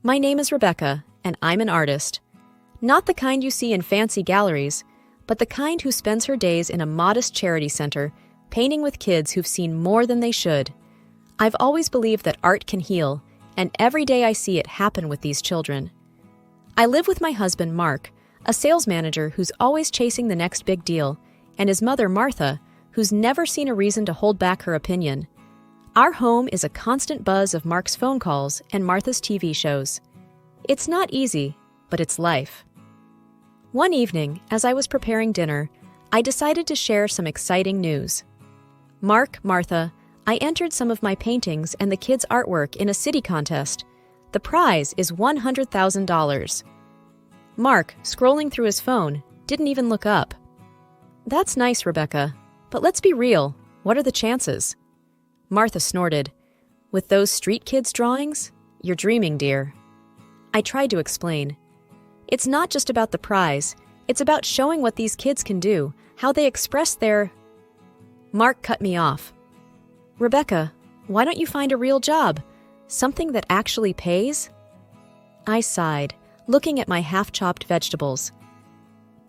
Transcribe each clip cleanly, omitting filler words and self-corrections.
My name is Rebecca, and I'm an artist. Not the kind you see in fancy galleries, but the kind who spends her days in a modest charity center, painting with kids who've seen more than they should. I've always believed that art can heal, and every day I see it happen with these children. I live with my husband, Mark, a sales manager who's always chasing the next big deal, and his mother, Martha, who's never seen a reason to hold back her opinion. Our home is a constant buzz of Mark's phone calls and Martha's TV shows. It's not easy, but it's life. One evening, as I was preparing dinner, I decided to share some exciting news. Mark, Martha, I entered some of my paintings and the kids' artwork in a city contest. The prize is $100,000. Mark, scrolling through his phone, didn't even look up. That's nice, Rebecca, but let's be real. What are the chances? Martha snorted. With those street kids' drawings? You're dreaming, dear. I tried to explain. It's not just about the prize. It's about showing what these kids can do, how they express their... Mark cut me off. Rebecca, why don't you find a real job? Something that actually pays? I sighed, looking at my half-chopped vegetables.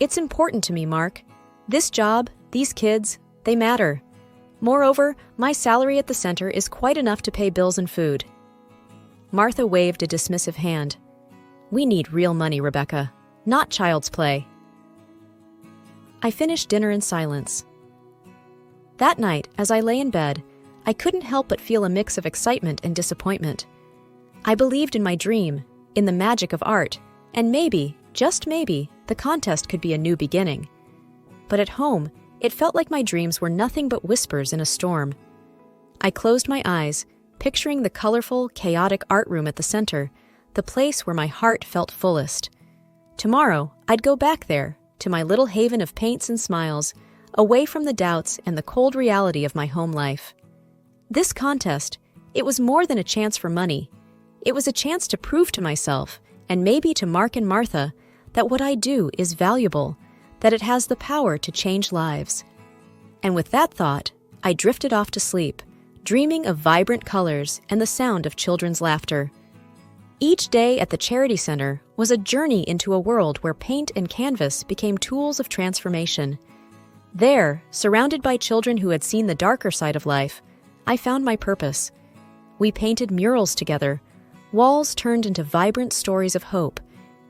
It's important to me, Mark. This job, these kids, they matter. Moreover, my salary at the center is quite enough to pay bills and food. Martha waved a dismissive hand. We need real money, Rebecca, not child's play. I finished dinner in silence. That night, as I lay in bed, I couldn't help but feel a mix of excitement and disappointment. I believed in my dream, in the magic of art, and maybe, just maybe, the contest could be a new beginning. But at home, it felt like my dreams were nothing but whispers in a storm. I closed my eyes, picturing the colorful, chaotic art room at the center, the place where my heart felt fullest. Tomorrow, I'd go back there, to my little haven of paints and smiles, away from the doubts and the cold reality of my home life. This contest, it was more than a chance for money. It was a chance to prove to myself, and maybe to Mark and Martha, that what I do is valuable, that it has the power to change lives. And with that thought, I drifted off to sleep, dreaming of vibrant colors and the sound of children's laughter. Each day at the Charity Center was a journey into a world where paint and canvas became tools of transformation. There, surrounded by children who had seen the darker side of life, I found my purpose. We painted murals together, walls turned into vibrant stories of hope,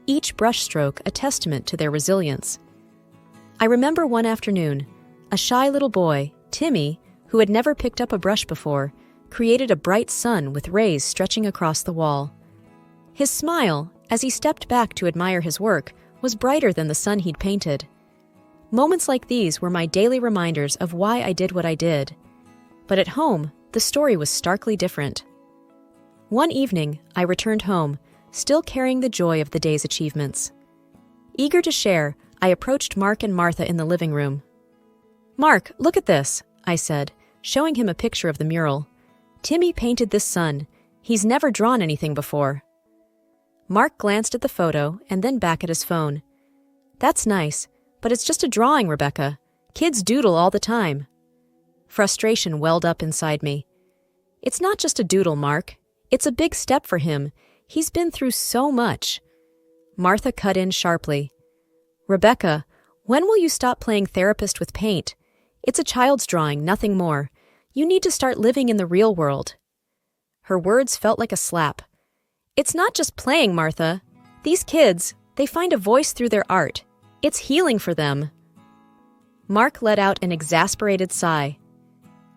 each brushstroke a testament to their resilience. I remember one afternoon, a shy little boy, Timmy, who had never picked up a brush before, created a bright sun with rays stretching across the wall. His smile, as he stepped back to admire his work, was brighter than the sun he'd painted. Moments like these were my daily reminders of why I did what I did. But at home, the story was starkly different. One evening, I returned home, still carrying the joy of the day's achievements. Eager to share, I approached Mark and Martha in the living room. Mark, look at this, I said, showing him a picture of the mural. Timmy painted this sun. He's never drawn anything before. Mark glanced at the photo and then back at his phone. That's nice, but it's just a drawing, Rebecca. Kids doodle all the time. Frustration welled up inside me. It's not just a doodle, Mark. It's a big step for him. He's been through so much. Martha cut in sharply. Rebecca, when will you stop playing therapist with paint? It's a child's drawing, nothing more. You need to start living in the real world. Her words felt like a slap. It's not just playing, Martha. These kids, they find a voice through their art. It's healing for them. Mark let out an exasperated sigh.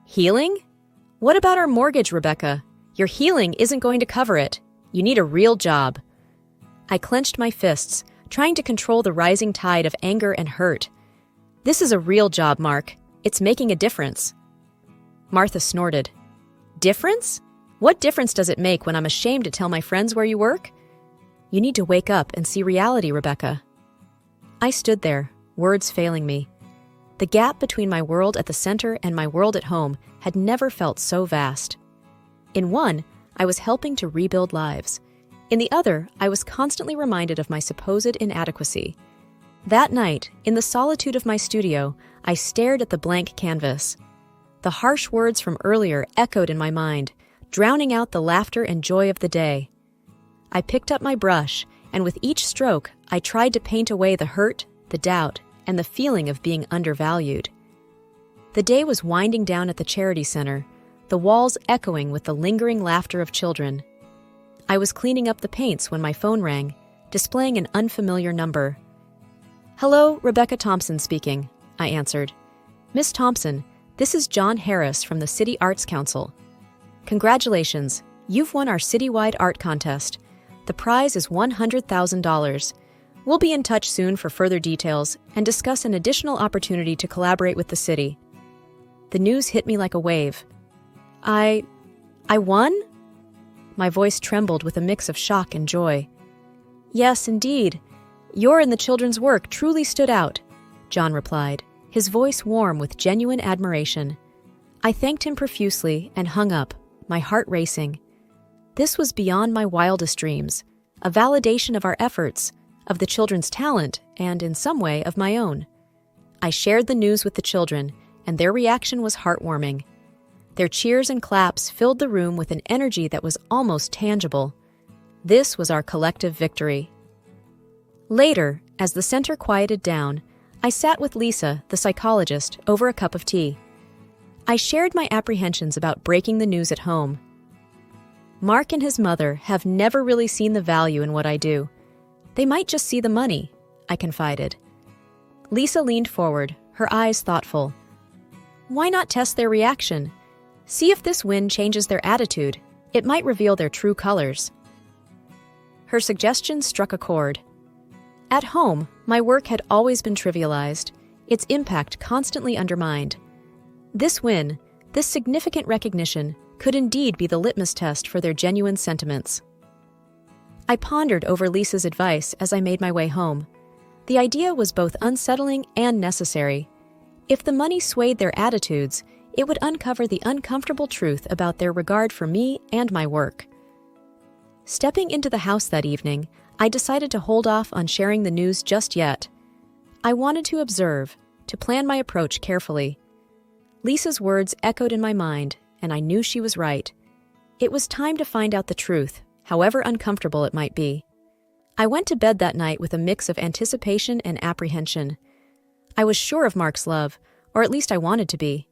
Healing? What about our mortgage, Rebecca? Your healing isn't going to cover it. You need a real job. I clenched my fists, trying to control the rising tide of anger and hurt. This is a real job, Mark. It's making a difference. Martha snorted. Difference? What difference does it make when I'm ashamed to tell my friends where you work? You need to wake up and see reality, Rebecca. I stood there, words failing me. The gap between my world at the center and my world at home had never felt so vast. In one, I was helping to rebuild lives. In the other, I was constantly reminded of my supposed inadequacy. That night, in the solitude of my studio, I stared at the blank canvas. The harsh words from earlier echoed in my mind, drowning out the laughter and joy of the day. I picked up my brush, and with each stroke, I tried to paint away the hurt, the doubt, and the feeling of being undervalued. The day was winding down at the charity center, the walls echoing with the lingering laughter of children. I was cleaning up the paints when my phone rang, displaying an unfamiliar number. "Hello, Rebecca Thompson speaking," I answered. "Miss Thompson, this is John Harris from the City Arts Council. Congratulations, you've won our citywide art contest. The prize is $100,000. We'll be in touch soon for further details and discuss an additional opportunity to collaborate with the city." The news hit me like a wave. I won? My voice trembled with a mix of shock and joy. "Yes, indeed. Your and the children's work truly stood out," John replied, his voice warm with genuine admiration. I thanked him profusely and hung up, my heart racing. This was beyond my wildest dreams, a validation of our efforts, of the children's talent, and, in some way, of my own. I shared the news with the children, and their reaction was heartwarming. Their cheers and claps filled the room with an energy that was almost tangible. This was our collective victory. Later, as the center quieted down, I sat with Lisa, the psychologist, over a cup of tea. I shared my apprehensions about breaking the news at home. Mark and his mother have never really seen the value in what I do. They might just see the money, I confided. Lisa leaned forward, her eyes thoughtful. Why not test their reaction? See if this win changes their attitude. It might reveal their true colors. Her suggestion struck a chord. At home, my work had always been trivialized, its impact constantly undermined. This win, this significant recognition, could indeed be the litmus test for their genuine sentiments. I pondered over Lisa's advice as I made my way home. The idea was both unsettling and necessary. If the money swayed their attitudes, it would uncover the uncomfortable truth about their regard for me and my work. Stepping into the house that evening, I decided to hold off on sharing the news just yet. I wanted to observe, to plan my approach carefully. Lisa's words echoed in my mind, and I knew she was right. It was time to find out the truth, however uncomfortable it might be. I went to bed that night with a mix of anticipation and apprehension. I was sure of Mark's love, or at least I wanted to be.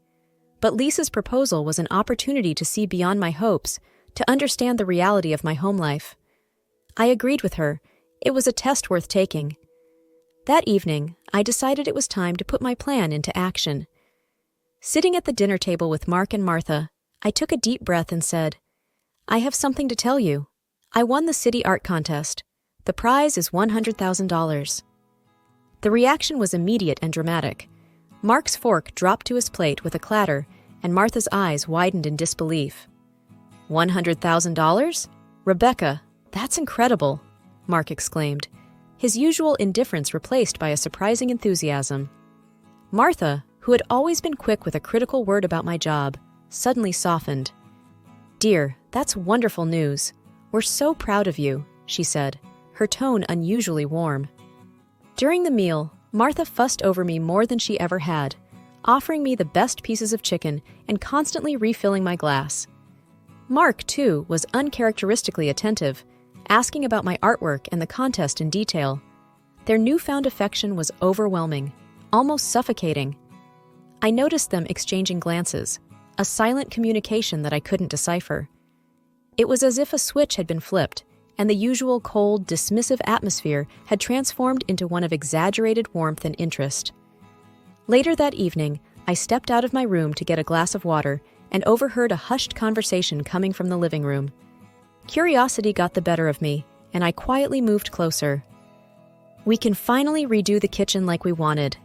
But Lisa's proposal was an opportunity to see beyond my hopes, to understand the reality of my home life. I agreed with her. It was a test worth taking. That evening, I decided it was time to put my plan into action. Sitting at the dinner table with Mark and Martha, I took a deep breath and said, "I have something to tell you. I won the city art contest. The prize is $100,000. The reaction was immediate and dramatic. Mark's fork dropped to his plate with a clatter, and Martha's eyes widened in disbelief. $100,000? Rebecca, that's incredible, Mark exclaimed, his usual indifference replaced by a surprising enthusiasm. Martha, who had always been quick with a critical word about my job, suddenly softened. "Dear, that's wonderful news. We're so proud of you," she said, her tone unusually warm. During the meal, Martha fussed over me more than she ever had, offering me the best pieces of chicken and constantly refilling my glass. Mark, too, was uncharacteristically attentive, asking about my artwork and the contest in detail. Their newfound affection was overwhelming, almost suffocating. I noticed them exchanging glances, a silent communication that I couldn't decipher. It was as if a switch had been flipped, and the usual cold, dismissive atmosphere had transformed into one of exaggerated warmth and interest. Later that evening, I stepped out of my room to get a glass of water and overheard a hushed conversation coming from the living room. Curiosity got the better of me, and I quietly moved closer. "We can finally redo the kitchen like we wanted,"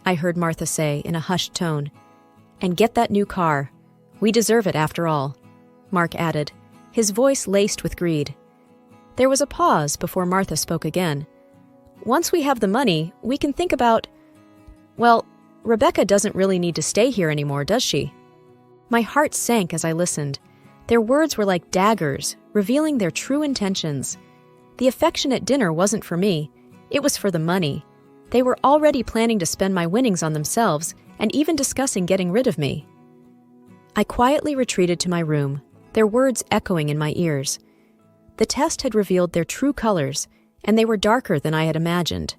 I heard Martha say in a hushed tone. "And get that new car. We deserve it after all," Mark added, his voice laced with greed. There was a pause before Martha spoke again. "Once we have the money, we can think about... Well, Rebecca doesn't really need to stay here anymore, does she?" My heart sank as I listened. Their words were like daggers, revealing their true intentions. The affection at dinner wasn't for me. It was for the money. They were already planning to spend my winnings on themselves and even discussing getting rid of me. I quietly retreated to my room, their words echoing in my ears. The test had revealed their true colors, and they were darker than I had imagined.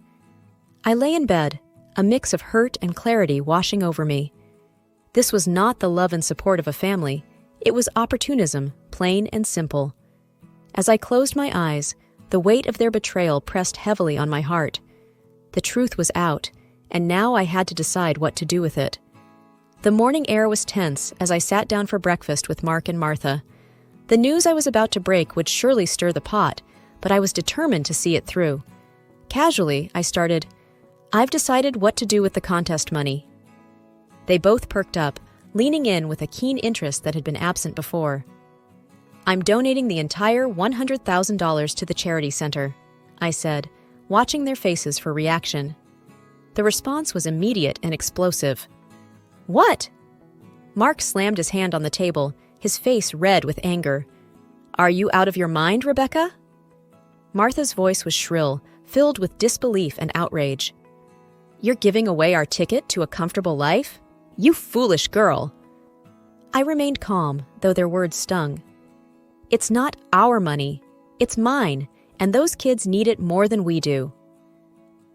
I lay in bed, a mix of hurt and clarity washing over me. This was not the love and support of a family. It was opportunism, plain and simple. As I closed my eyes, the weight of their betrayal pressed heavily on my heart. The truth was out, and now I had to decide what to do with it. The morning air was tense as I sat down for breakfast with Mark and Martha. The news I was about to break would surely stir the pot, but I was determined to see it through. Casually, I started, "I've decided what to do with the contest money." They both perked up, leaning in with a keen interest that had been absent before. "I'm donating the entire $100,000 to the charity center," I said, watching their faces for reaction. The response was immediate and explosive. "What?" Mark slammed his hand on the table, his face red with anger. "Are you out of your mind, Rebecca?" Martha's voice was shrill, filled with disbelief and outrage. "You're giving away our ticket to a comfortable life? You foolish girl!" I remained calm, though their words stung. "It's not our money. It's mine, and those kids need it more than we do."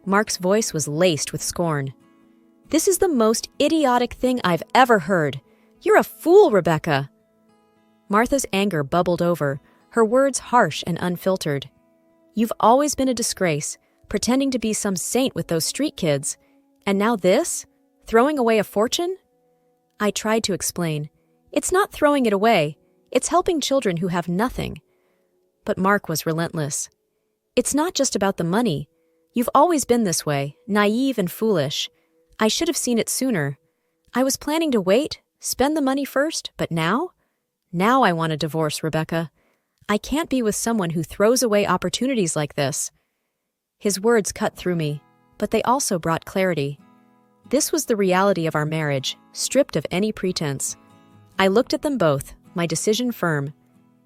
Mark's voice was laced with scorn. "This is the most idiotic thing I've ever heard. You're a fool, Rebecca." Martha's anger bubbled over, her words harsh and unfiltered. "You've always been a disgrace, pretending to be some saint with those street kids. And now this? Throwing away a fortune?" I tried to explain. "It's not throwing it away. It's helping children who have nothing." But Mark was relentless. "It's not just about the money. You've always been this way, naive and foolish. I should have seen it sooner. I was planning to wait, spend the money first, but now? Now I want a divorce, Rebecca. I can't be with someone who throws away opportunities like this." His words cut through me, but they also brought clarity. This was the reality of our marriage, stripped of any pretense. I looked at them both, my decision firm.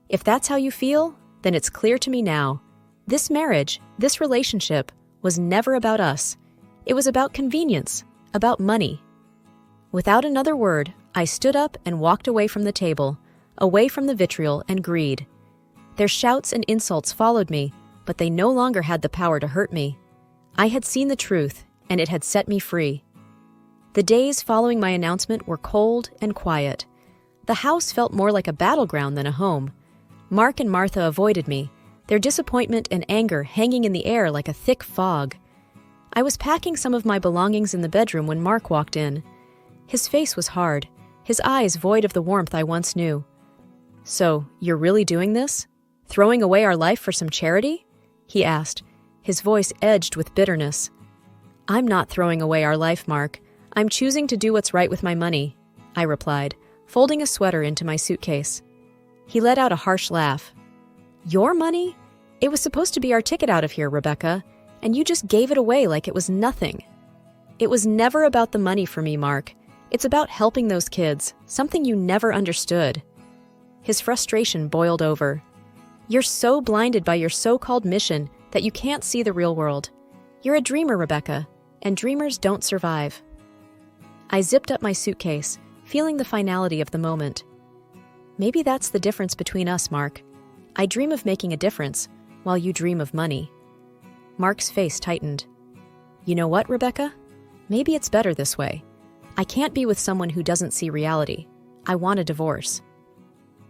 If that's how you feel, then it's clear to me now. This marriage, this relationship, was never about us. It was about convenience, about money. Without another word, I stood up and walked away from the table, away from the vitriol and greed. Their shouts and insults followed me, but they no longer had the power to hurt me. I had seen the truth, and it had set me free. The days following my announcement were cold and quiet. The house felt more like a battleground than a home. Mark and Martha avoided me, their disappointment and anger hanging in the air like a thick fog. I was packing some of my belongings in the bedroom when Mark walked in. His face was hard, his eyes void of the warmth I once knew. "So, you're really doing this? Throwing away our life for some charity?" he asked, his voice edged with bitterness. "I'm not throwing away our life, Mark. I'm choosing to do what's right with my money," I replied, folding a sweater into my suitcase. He let out a harsh laugh. "Your money? It was supposed to be our ticket out of here, Rebecca, and you just gave it away like it was nothing." "It was never about the money for me, Mark. It's about helping those kids, something you never understood." His frustration boiled over. "You're so blinded by your so-called mission that you can't see the real world. You're a dreamer, Rebecca, and dreamers don't survive." I zipped up my suitcase, feeling the finality of the moment. "Maybe that's the difference between us, Mark. I dream of making a difference, while you dream of money." Mark's face tightened. "You know what, Rebecca? Maybe it's better this way. I can't be with someone who doesn't see reality. I want a divorce."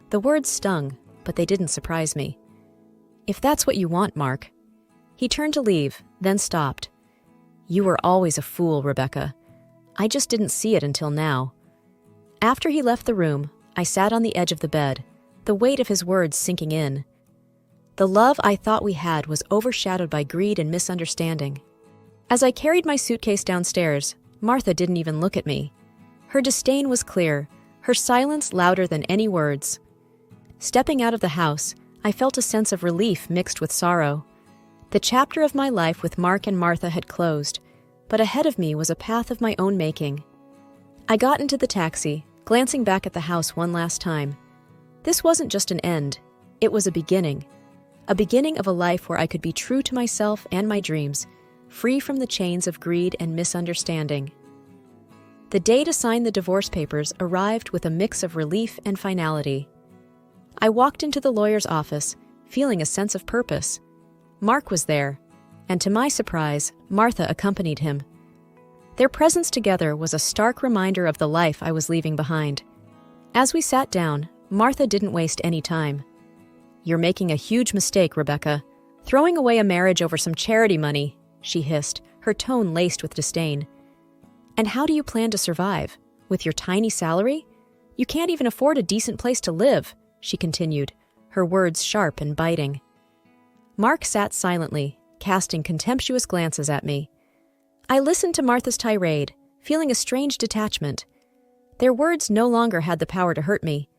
The words stung, but they didn't surprise me. "If that's what you want, Mark." He turned to leave, then stopped. "You were always a fool, Rebecca. I just didn't see it until now." After he left the room, I sat on the edge of the bed, the weight of his words sinking in. The love I thought we had was overshadowed by greed and misunderstanding. As I carried my suitcase downstairs, Martha didn't even look at me. Her disdain was clear, her silence louder than any words. Stepping out of the house, I felt a sense of relief mixed with sorrow. The chapter of my life with Mark and Martha had closed, but ahead of me was a path of my own making. I got into the taxi, glancing back at the house one last time. This wasn't just an end, it was a beginning of a life where I could be true to myself and my dreams, free from the chains of greed and misunderstanding. The day to sign the divorce papers arrived with a mix of relief and finality. I walked into the lawyer's office, feeling a sense of purpose. Mark was there, and to my surprise, Martha accompanied him. Their presence together was a stark reminder of the life I was leaving behind. As we sat down, Martha didn't waste any time. "You're making a huge mistake, Rebecca. Throwing away a marriage over some charity money," she hissed, her tone laced with disdain. "And how do you plan to survive? With your tiny salary? You can't even afford a decent place to live," she continued, her words sharp and biting. Mark sat silently, casting contemptuous glances at me. I listened to Martha's tirade, feeling a strange detachment. Their words no longer had the power to hurt me.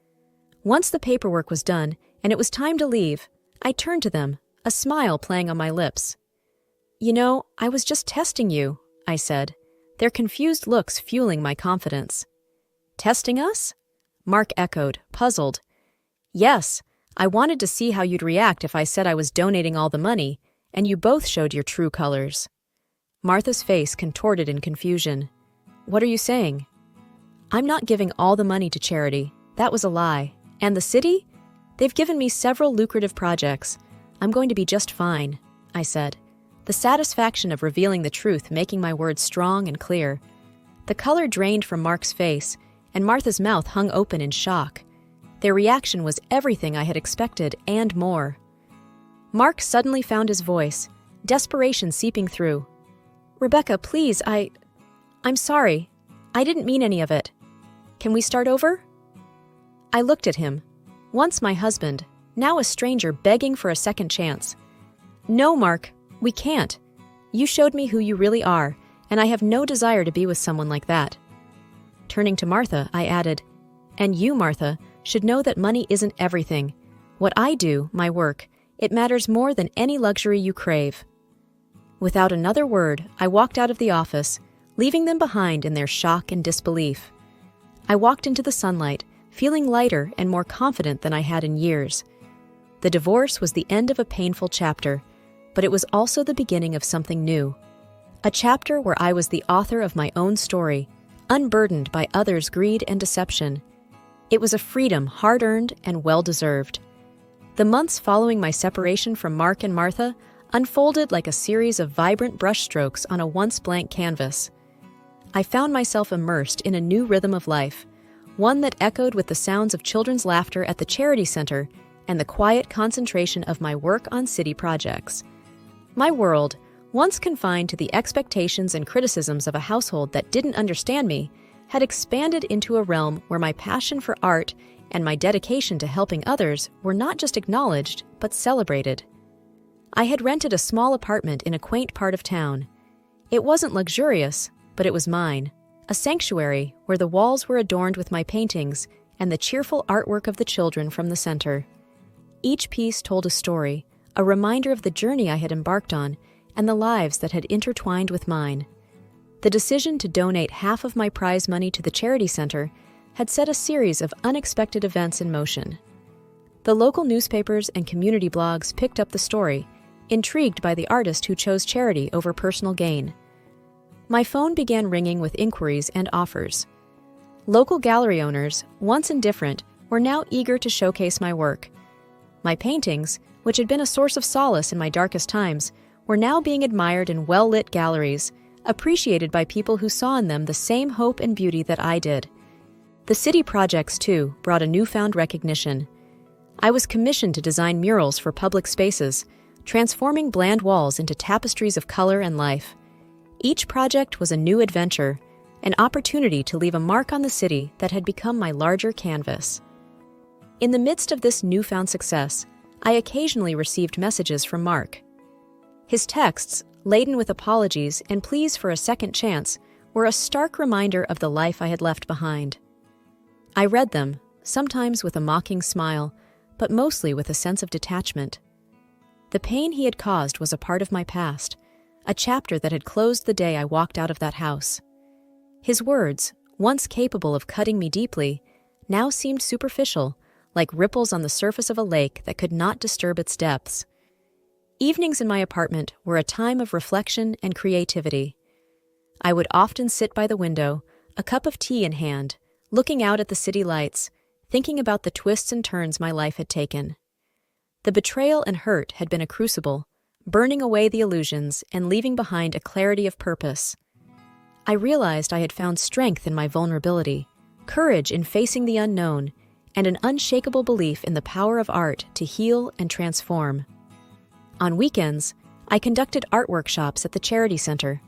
Once the paperwork was done, and it was time to leave, I turned to them, a smile playing on my lips. "You know, I was just testing you," I said, their confused looks fueling my confidence. "Testing us?" Mark echoed, puzzled. "Yes, I wanted to see how you'd react if I said I was donating all the money, and you both showed your true colors." Martha's face contorted in confusion. "What are you saying?" "I'm not giving all the money to charity. That was a lie. And the city? They've given me several lucrative projects. I'm going to be just fine," I said, the satisfaction of revealing the truth making my words strong and clear. The color drained from Mark's face, and Martha's mouth hung open in shock. Their reaction was everything I had expected and more. Mark suddenly found his voice, desperation seeping through. "Rebecca, please, I'm sorry. I didn't mean any of it. Can we start over?" I looked at him, once my husband, now a stranger begging for a second chance. "No, Mark, we can't. You showed me who you really are, and I have no desire to be with someone like that." Turning to Martha, I added, "And you, Martha, should know that money isn't everything. What I do, my work, it matters more than any luxury you crave." Without another word, I walked out of the office, leaving them behind in their shock and disbelief. I walked into the sunlight, feeling lighter and more confident than I had in years. The divorce was the end of a painful chapter, but it was also the beginning of something new. A chapter where I was the author of my own story, unburdened by others' greed and deception. It was a freedom hard-earned and well-deserved. The months following my separation from Mark and Martha unfolded like a series of vibrant brushstrokes on a once blank canvas. I found myself immersed in a new rhythm of life, one that echoed with the sounds of children's laughter at the charity center and the quiet concentration of my work on city projects. My world, once confined to the expectations and criticisms of a household that didn't understand me, had expanded into a realm where my passion for art and my dedication to helping others were not just acknowledged, but celebrated. I had rented a small apartment in a quaint part of town. It wasn't luxurious, but it was mine, a sanctuary where the walls were adorned with my paintings and the cheerful artwork of the children from the center. Each piece told a story, a reminder of the journey I had embarked on and the lives that had intertwined with mine. The decision to donate half of my prize money to the charity center had set a series of unexpected events in motion. The local newspapers and community blogs picked up the story, intrigued by the artist who chose charity over personal gain. My phone began ringing with inquiries and offers. Local gallery owners, once indifferent, were now eager to showcase my work. My paintings, which had been a source of solace in my darkest times, were now being admired in well-lit galleries, appreciated by people who saw in them the same hope and beauty that I did. The city projects, too, brought a newfound recognition. I was commissioned to design murals for public spaces, transforming bland walls into tapestries of color and life. Each project was a new adventure, an opportunity to leave a mark on the city that had become my larger canvas. In the midst of this newfound success, I occasionally received messages from Mark. His texts, laden with apologies and pleas for a second chance, were a stark reminder of the life I had left behind. I read them, sometimes with a mocking smile, but mostly with a sense of detachment. The pain he had caused was a part of my past, a chapter that had closed the day I walked out of that house. His words, once capable of cutting me deeply, now seemed superficial, like ripples on the surface of a lake that could not disturb its depths. Evenings in my apartment were a time of reflection and creativity. I would often sit by the window, a cup of tea in hand, looking out at the city lights, thinking about the twists and turns my life had taken. The betrayal and hurt had been a crucible, burning away the illusions and leaving behind a clarity of purpose. I realized I had found strength in my vulnerability, courage in facing the unknown, and an unshakable belief in the power of art to heal and transform. On weekends, I conducted art workshops at the Charity Center.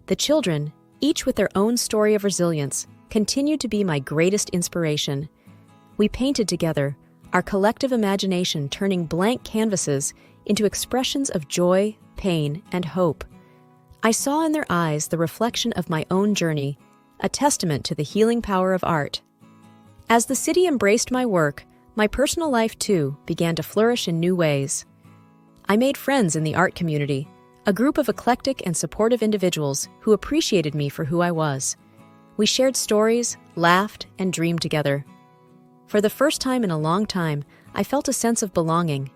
The children, each with their own story of resilience, continued to be my greatest inspiration. We painted together, our collective imagination turning blank canvases into expressions of joy, pain, and hope. I saw in their eyes the reflection of my own journey, a testament to the healing power of art. As the city embraced my work, my personal life too began to flourish in new ways. I made friends in the art community, a group of eclectic and supportive individuals who appreciated me for who I was. We shared stories, laughed, and dreamed together. For the first time in a long time, I felt a sense of belonging.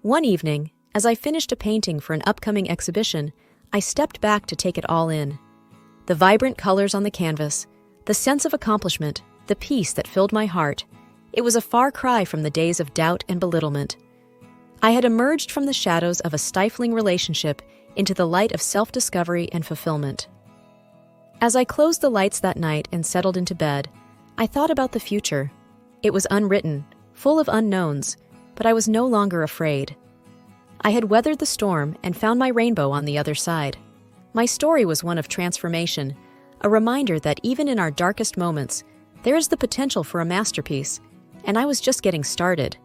One evening, as I finished a painting for an upcoming exhibition, I stepped back to take it all in. The vibrant colors on the canvas, the sense of accomplishment, the peace that filled my heart. It was a far cry from the days of doubt and belittlement. I had emerged from the shadows of a stifling relationship into the light of self-discovery and fulfillment. As I closed the lights that night and settled into bed, I thought about the future. It was unwritten, full of unknowns, but I was no longer afraid. I had weathered the storm and found my rainbow on the other side. My story was one of transformation, a reminder that even in our darkest moments, there is the potential for a masterpiece, and I was just getting started.